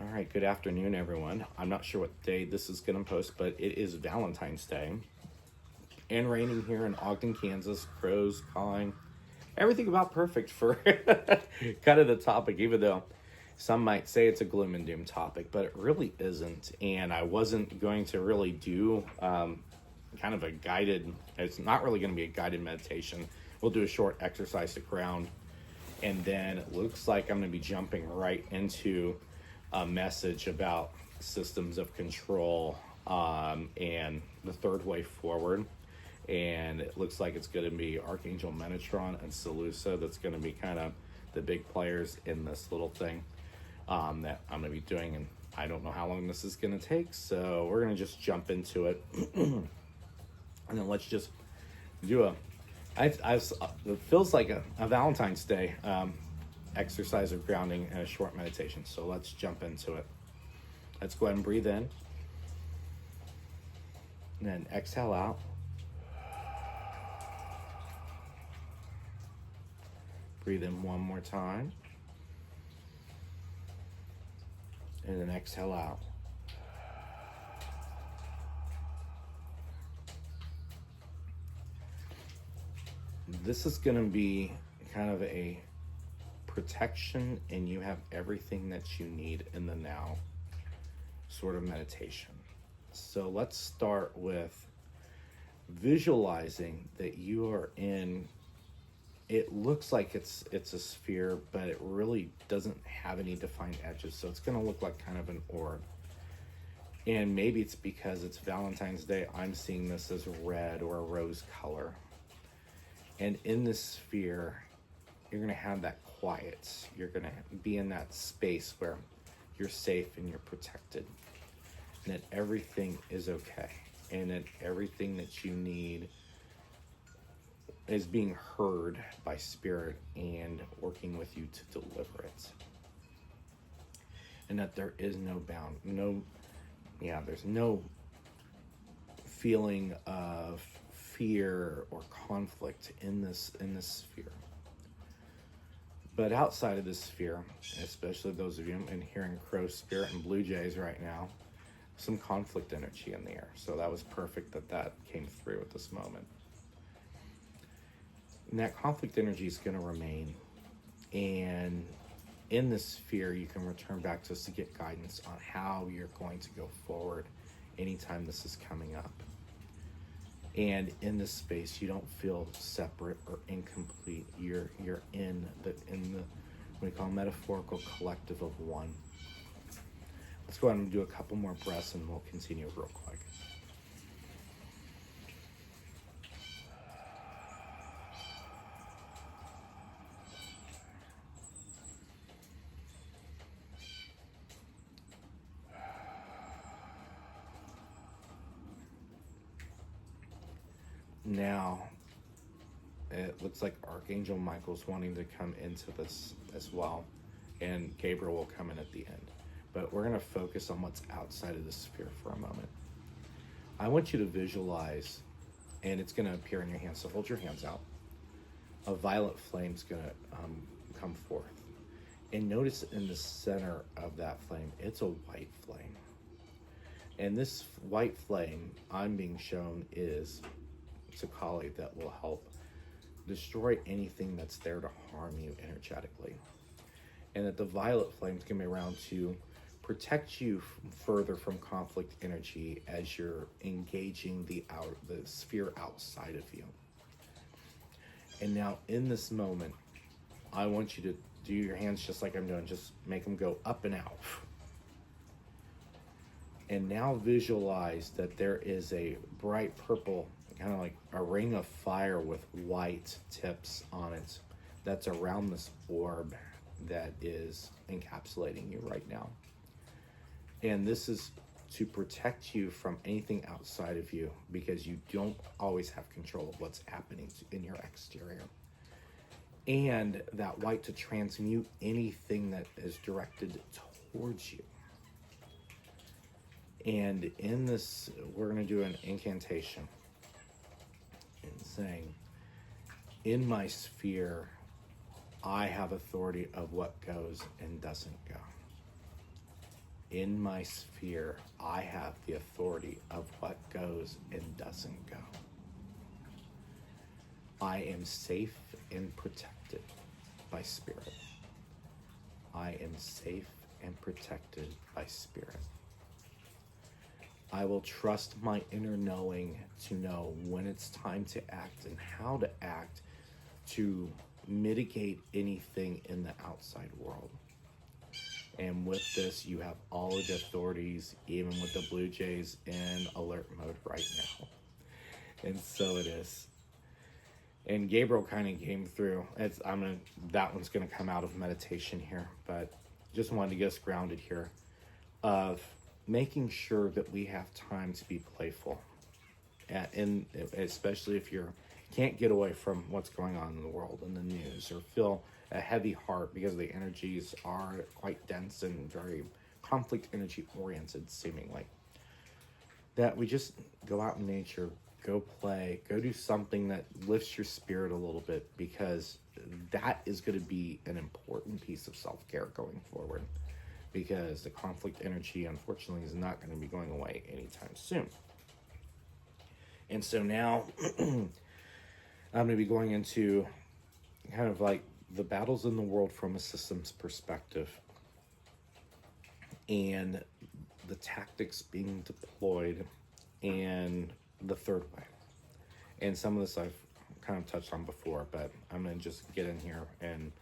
All right, good afternoon, everyone. I'm not sure what day this is going to post, but it is Valentine's Day. And raining here in Ogden, Kansas, crows cawing. Everything about perfect for kind of the topic, even though some might say it's a gloom and doom topic, but it really isn't. And I wasn't going to really do kind of a guided, it's not really going to be a guided meditation. We'll do a short exercise to ground. And then it looks like I'm going to be jumping right into a message about systems of control and the third way forward. And it looks like it's going to be Archangel Metatron and SaLuSa. That's going to be kind of the big players in this little thing that I'm going to be doing. And I don't know how long this is going to take, so we're going to just jump into it. And then let's just do it feels like a Valentine's Day exercise of grounding and a short meditation. So let's jump into it. Let's go ahead and breathe in. And then exhale out. Breathe in one more time. And then exhale out. This is going to be kind of a protection, and you have everything that you need in the now sort of meditation. So let's start with visualizing that you are in, it looks like it's a sphere, but it really doesn't have any defined edges. So it's going to look like kind of an orb. And maybe it's because it's Valentine's Day, I'm seeing this as red or a rose color. And in this sphere, you're going to have that quiet. You're going to be in that space where you're safe and you're protected. And that everything is okay. And that everything that you need is being heard by Spirit and working with you to deliver it. And that there is no there's no feeling of fear or conflict in this sphere. But outside of this sphere, especially those of you in hearing crow spirit and blue jays right now, some conflict energy in the air. So that was perfect that came through at this moment. And that conflict energy is going to remain. And in this sphere, you can return back to us to get guidance on how you're going to go forward anytime this is coming up. And in this space, you don't feel separate or incomplete. You're in the what we call metaphorical collective of one. Let's go ahead and do a couple more breaths, and we'll continue real quick. Now, it looks like Archangel Michael's wanting to come into this as well, and Gabriel will come in at the end. But we're going to focus on what's outside of the sphere for a moment. I want you to visualize, and it's going to appear in your hands, so hold your hands out. A violet flame is going to come forth. And notice in the center of that flame, it's a white flame. And this white flame, I'm being shown, is Sakali that will help destroy anything that's there to harm you energetically. And that the violet flame is going to be around to protect you further from conflict energy as you're engaging the sphere outside of you. And now in this moment, I want you to do your hands just like I'm doing. Just make them go up and out. And now visualize that there is a bright purple, kind of like a ring of fire with white tips on it that's around this orb that is encapsulating you right now. And this is to protect you from anything outside of you, because you don't always have control of what's happening in your exterior. And that white to transmute anything that is directed towards you. And in this, we're going to do an incantation and saying, in my sphere, I have authority of what goes and doesn't go. in my sphere, I have the authority of what goes and doesn't go. I am safe and protected by spirit. I am safe and protected by spirit. I will trust my inner knowing to know when it's time to act and how to act to mitigate anything in the outside world. And with this, you have all of the authorities, even with the Blue Jays in alert mode right now. And so it is. And Gabriel kind of came through. That one's gonna come out of meditation here, but just wanted to get us grounded here of making sure that we have time to be playful, and especially if you can't get away from what's going on in the world and the news, or feel a heavy heart because the energies are quite dense and very conflict energy oriented, seemingly. That we just go out in nature, go play, go do something that lifts your spirit a little bit, because that is going to be an important piece of self-care going forward, because the conflict energy, unfortunately, is not going to be going away anytime soon. And so now I'm going to be going into kind of like the battles in the world from a systems perspective, and the tactics being deployed, and the third way. And some of this I've kind of touched on before, but I'm going to just get in here, and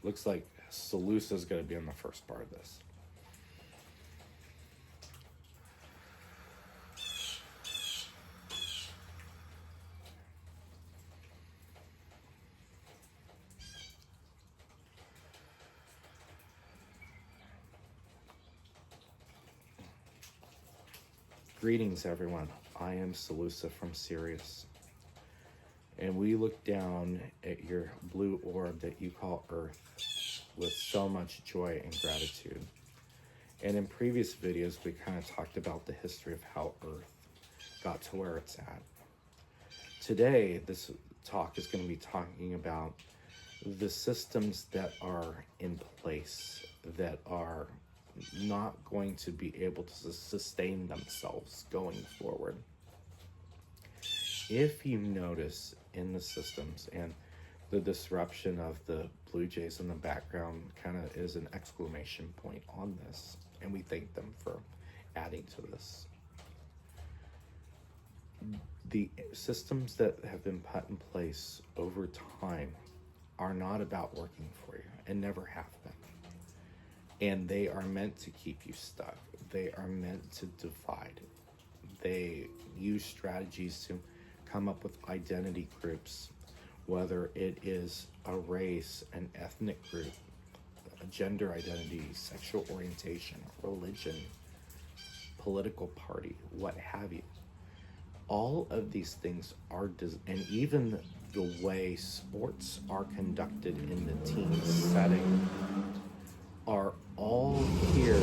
looks like SaLuSa is going to be in the first part of this. Greetings, everyone. I am SaLuSa from Sirius, and we look down at your blue orb that you call Earth with so much joy and gratitude. And in previous videos, we kind of talked about the history of how Earth got to where it's at. Today, this talk is going to be talking about the systems that are in place that are not going to be able to sustain themselves going forward. If you notice in the systems, and the disruption of the Blue Jays in the background kind of is an exclamation point on this, and we thank them for adding to this. The systems that have been put in place over time are not about working for you, and never have been. And they are meant to keep you stuck. They are meant to divide. They use strategies to come up with identity groups, whether it is a race, an ethnic group, a gender identity, sexual orientation, religion, political party, what have you. All of these things are, and even the way sports are conducted in the team setting, are all here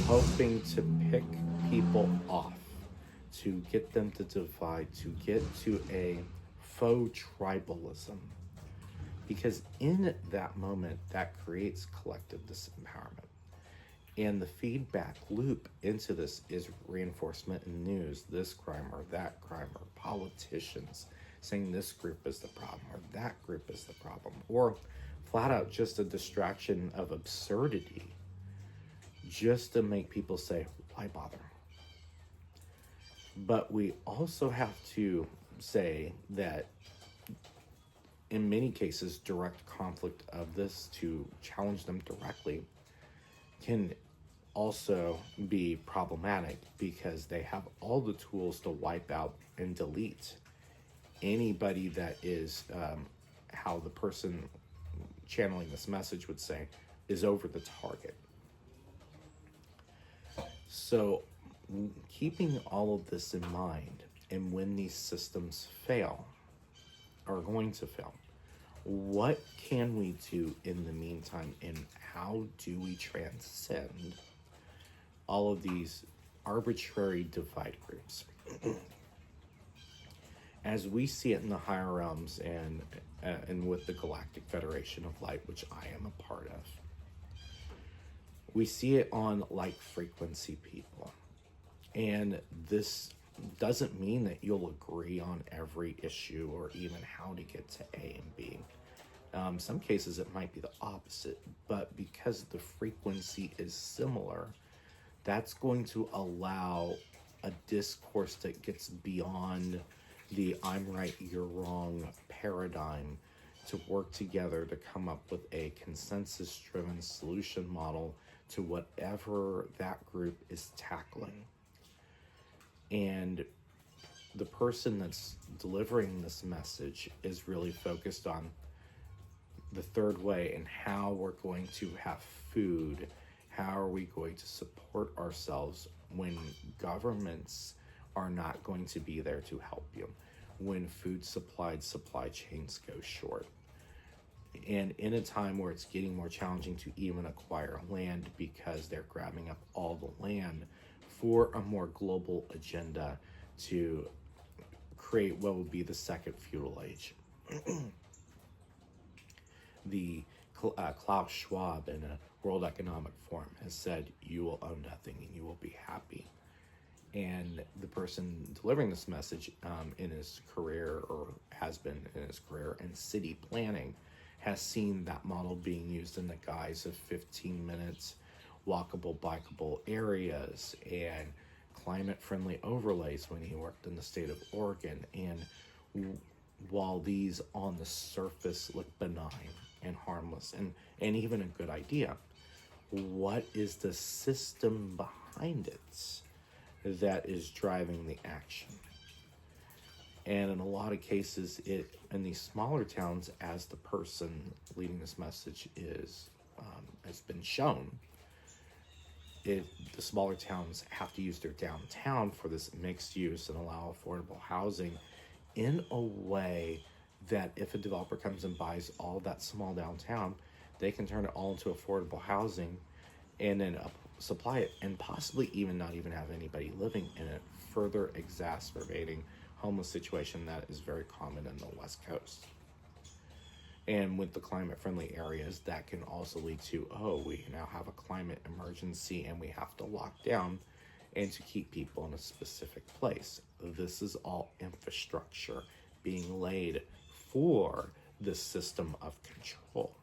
hoping to pick people off, to get them to divide, to get to a faux tribalism. Because in that moment, that creates collective disempowerment. And the feedback loop into this is reinforcement in news, this crime or that crime, or politicians saying this group is the problem or that group is the problem, or flat out just a distraction of absurdity just to make people say, why bother? But we also have to say that in many cases, direct conflict of this, to challenge them directly, can also be problematic, because they have all the tools to wipe out and delete anybody that is, how the person channeling this message would say, is over the target. So keeping all of this in mind, and when these systems fail, are going to fail, what can we do in the meantime, and how do we transcend all of these arbitrary divide groups? As we see it in the higher realms, and with the Galactic Federation of Light, which I am a part of, We see it on like frequency people. And this doesn't mean that you'll agree on every issue or even how to get to A and B. Some cases it might be the opposite, but because the frequency is similar, that's going to allow a discourse that gets beyond the I'm right, you're wrong paradigm to work together to come up with a consensus-driven solution model to whatever that group is tackling. And the person that's delivering this message is really focused on the third way and how we're going to have food. How are we going to support ourselves when governments are not going to be there to help you? When food supply chains go short. And in a time where it's getting more challenging to even acquire land because they're grabbing up all the land for a more global agenda to create what would be the second feudal age. The Klaus Schwab in a World Economic Forum has said, you will own nothing and you will be happy. And the person delivering this message in his career, or has been in his career in city planning, has seen that model being used in the guise of 15 minutes walkable, bikeable areas and climate-friendly overlays when he worked in the state of Oregon. And while these on the surface look benign and harmless and even a good idea, what is the system behind it that is driving the action? And in a lot of cases, in these smaller towns, as the person leading this message has been shown, the smaller towns have to use their downtown for this mixed use and allow affordable housing in a way that if a developer comes and buys all that small downtown, they can turn it all into affordable housing and then supply it, and possibly even not even have anybody living in it, further exacerbating homeless situation that is very common in the West Coast. And with the climate-friendly areas, that can also lead to, we now have a climate emergency and we have to lock down and to keep people in a specific place. This is all infrastructure being laid for the system of control.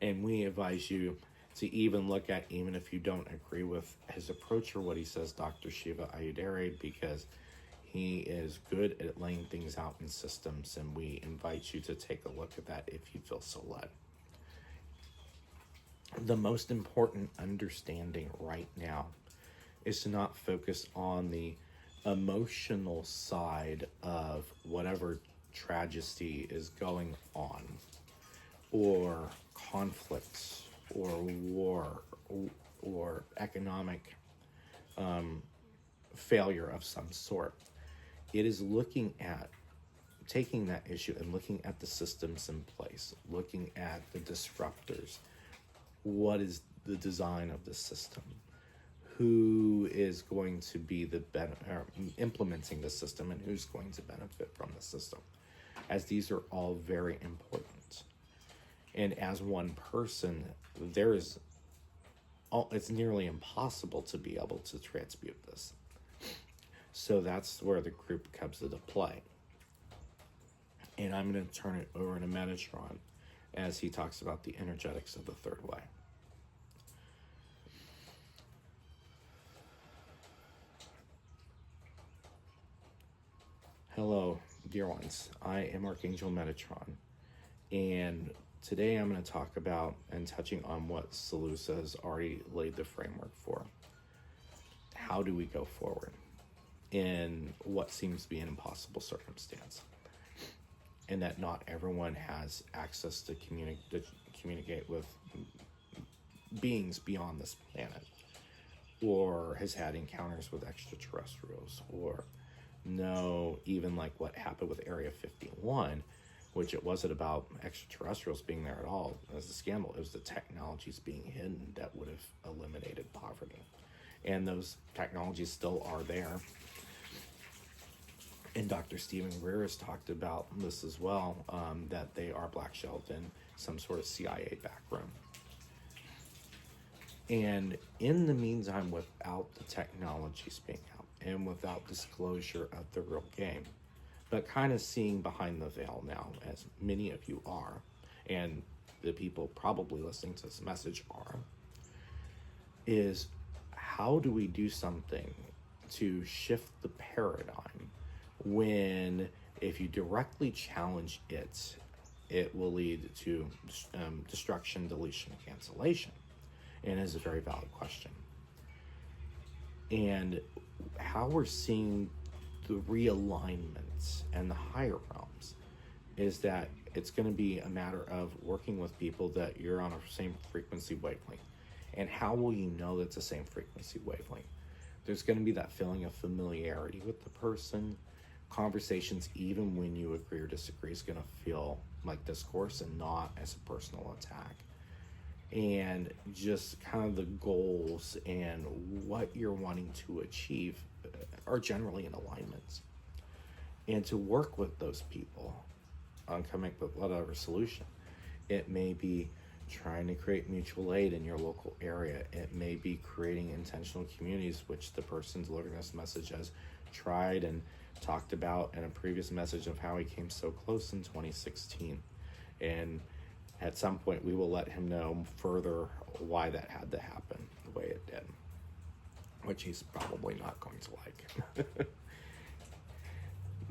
And we advise you to even look at, even if you don't agree with his approach or what he says, Dr. Shiva Ayyadurai, because he is good at laying things out in systems, and we invite you to take a look at that if you feel so led. The most important understanding right now is to not focus on the emotional side of whatever tragedy is going on, or conflicts, or war, or economic failure of some sort. It is looking at taking that issue and looking at the systems in place, looking at the disruptors. What is the design of the system? Who is going to be implementing the system, and who's going to benefit from the system? As these are all very important. And as one person, it's nearly impossible to be able to transmute this. So that's where the group comes into play. And I'm going to turn it over to Metatron as he talks about the energetics of the third way. Hello, dear ones. I am Archangel Metatron. And today I'm going to talk about and touching on what SaLuSa has already laid the framework for. How do we go forward in what seems to be an impossible circumstance? And that not everyone has access to communicate with beings beyond this planet, or has had encounters with extraterrestrials, or know even like what happened with Area 51, which it wasn't about extraterrestrials being there at all. It was a scandal. It was the technologies being hidden that would have eliminated poverty. And those technologies still are there. And Dr. Stephen Greer has talked about this as well, that they are black shelved in some sort of CIA backroom. And in the meantime, without the technologies being out and without disclosure of the real game, but kind of seeing behind the veil now, as many of you are, and the people probably listening to this message are, is how do we do something to shift the paradigm when, if you directly challenge it, it will lead to destruction, deletion, and cancellation? And it is a very valid question. And how we're seeing the realignments and the higher realms is that it's going to be a matter of working with people that you're on a same frequency wavelength. And how will you know that's the same frequency wavelength? There's going to be that feeling of familiarity with the person. Conversations, even when you agree or disagree, is going to feel like discourse and not as a personal attack. And just kind of the goals and what you're wanting to achieve are generally in alignment. And to work with those people on coming up with whatever solution. It may be trying to create mutual aid in your local area. It may be creating intentional communities, which the person delivering this message has tried and talked about in a previous message of how he came so close in 2016. And at some point, we will let him know further why that had to happen the way it did, which he's probably not going to like.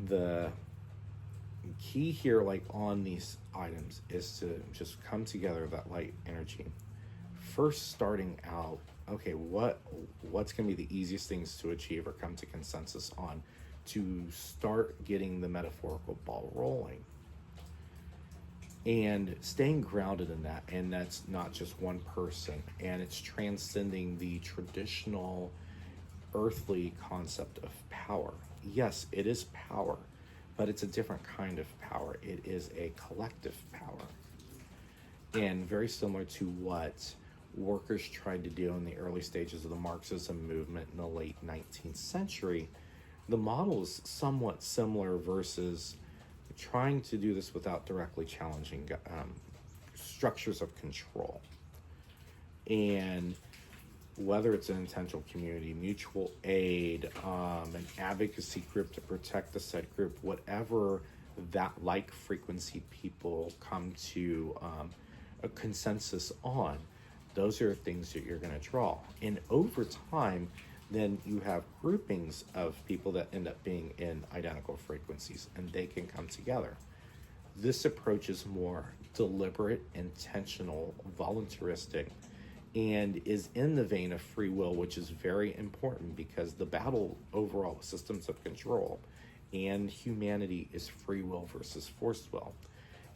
The key here, like on these items, is to just come together, that light energy. First, starting out, okay, what's going to be the easiest things to achieve or come to consensus on to start getting the metaphorical ball rolling. And staying grounded in that, and that's not just one person, and it's transcending the traditional earthly concept of power. Yes, it is power, but it's a different kind of power. It is a collective power. And very similar to what workers tried to do in the early stages of the Marxism movement in the late 19th century, the model is somewhat similar versus trying to do this without directly challenging structures of control. And whether it's an intentional community, mutual aid, an advocacy group to protect the said group, whatever that like frequency people come to a consensus on, those are things that you're going to draw. And over time, then you have groupings of people that end up being in identical frequencies, and they can come together. This approach is more deliberate, intentional, voluntaristic, and is in the vein of free will, which is very important because the battle overall with systems of control and humanity is free will versus forced will.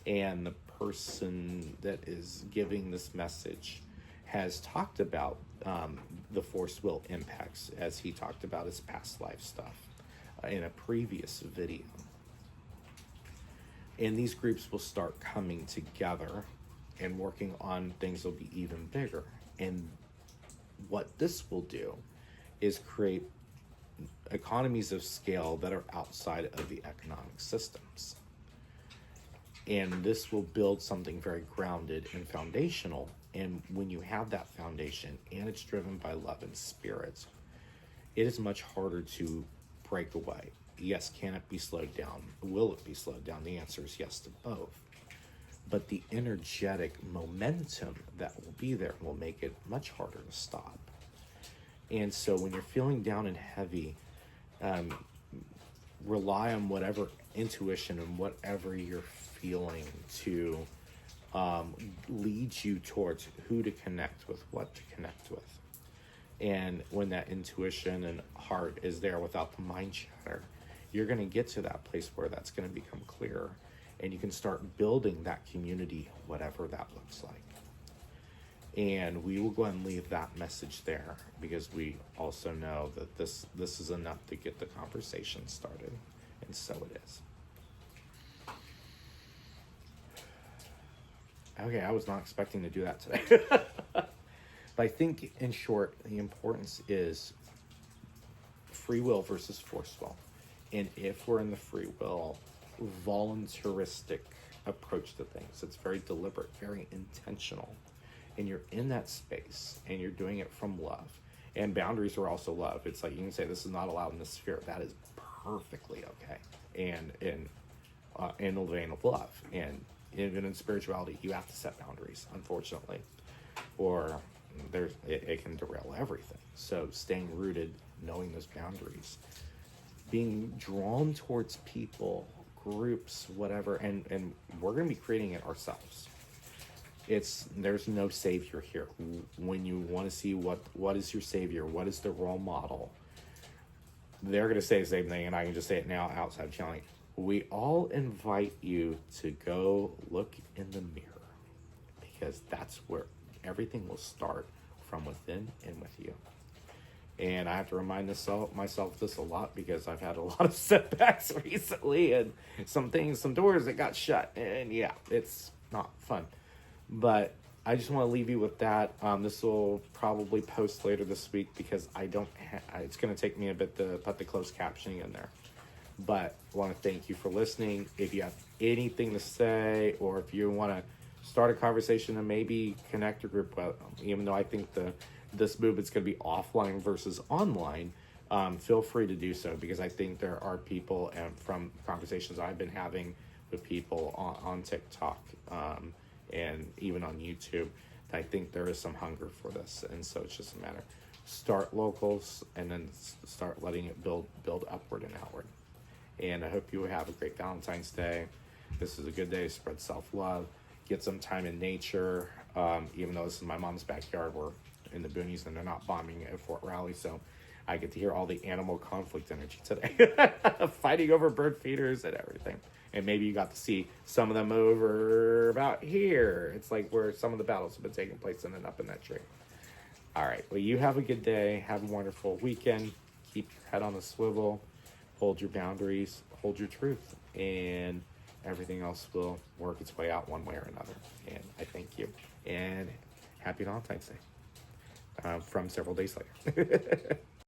And the person that is giving this message has talked about the forced will impacts, as he talked about his past life stuff in a previous video. And these groups will start coming together and working on things that will be even bigger. And what this will do is create economies of scale that are outside of the economic systems. And this will build something very grounded and foundational. And when you have that foundation and it's driven by love and spirit, it is much harder to break away. Yes, can it be slowed down? Will it be slowed down? The answer is yes to both. But the energetic momentum that will be there will make it much harder to stop. And so when you're feeling down and heavy, rely on whatever intuition and whatever you're feeling to lead you towards who to connect with, what to connect with. And when that intuition and heart is there without the mind chatter, you're going to get to that place where that's going to become clearer. And you can start building that community, whatever that looks like. And we will go ahead and leave that message there because we also know that this is enough to get the conversation started. And so it is. Okay, I was not expecting to do that today. But I think, in short, the importance is free will versus forced will. And if we're in the free will, voluntaristic approach to things, it's very deliberate, very intentional. and you're in that space and you're doing it from love. And boundaries are also love. It's like you can say this is not allowed in this sphere. That is perfectly okay. And in the vein of love. And even in spirituality, you have to set boundaries, unfortunately. Or it can derail everything. So staying rooted, knowing those boundaries, being drawn towards people, groups, whatever, and we're going to be creating it ourselves. There's no savior here. When you want to see what is your savior, what is the role model, they're going to say the same thing, and I can just say it now outside channeling. We all invite you to go look in the mirror, because that's where everything will start, from within and with you. And I have to remind myself this a lot, because I've had a lot of setbacks recently, and some doors that got shut, and yeah, it's not fun. But I just want to leave you with that. This will probably post later this week, because it's going to take me a bit to put the closed captioning in there. But I want to thank you for listening. If you have anything to say, or if you want to start a conversation and maybe connect a group, even though I think this movement's going to be offline versus online, feel free to do so, because I think there are people, and from conversations I've been having with people on TikTok, and even on YouTube, I think there is some hunger for this. And so it's just a matter, start locals and then start letting it build upward and outward. And I hope you have a great Valentine's Day. This is a good day to spread self-love, get some time in nature. Even though this is my mom's backyard, we're in the boonies and they're not bombing at Fort Raleigh, so I get to hear all the animal conflict energy today, fighting over bird feeders and everything. And maybe you got to see some of them over about here. It's like where some of the battles have been taking place, and then up in that tree. All right. Well, you have a good day. Have a wonderful weekend. Keep your head on the swivel. Hold your boundaries. Hold your truth. And everything else will work its way out one way or another. And I thank you. And happy Valentine's Day from several days later.